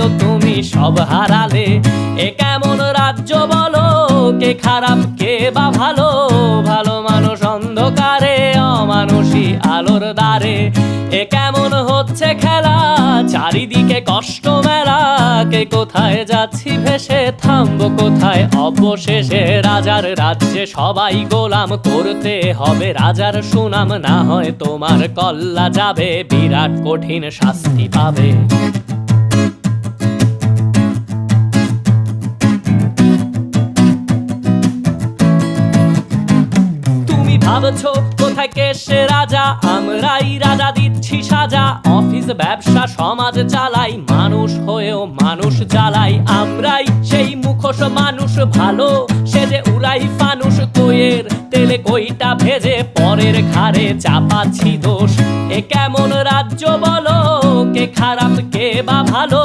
থেকেও তুমি সব হারালে। এ কেমন রাজ্য বলো, কে খারাপ কে বা ভালো? ভালো মানুষ অন্ধকারে, অমানুষী আলোর দ্বারে। এ কেমন হচ্ছে খেলা, চারিদিকে কষ্ট মেলা। কে কোথায় যাচ্ছি ভেসে, থামবো কোথায় অবশেষে? রাজার রাজ্যে সবাই গোলাম, করতে হবে রাজার সুনাম। না হয় তোমার কল্লা যাবে, বিরাট কঠিন শাস্তি পাবে। ভাবছো কোথায় কে সে রাজা, আমরাই রাজা দিচ্ছি সাজা। অফিস ব্যবসা সমাজ চালাই, মানুষ হয়েও মানুষ জ্বালাই। আমরাই সেই মুখোশ মানুষ ভালো, সে যে উড়াই ফানুষ। কইয়ের তেলে কইটা ভেজে পরের ঘাড়ে চাপাচ্ছি দোষ। এ কেমন রাজ্য বলো, কে খারাপ কে বা ভালো?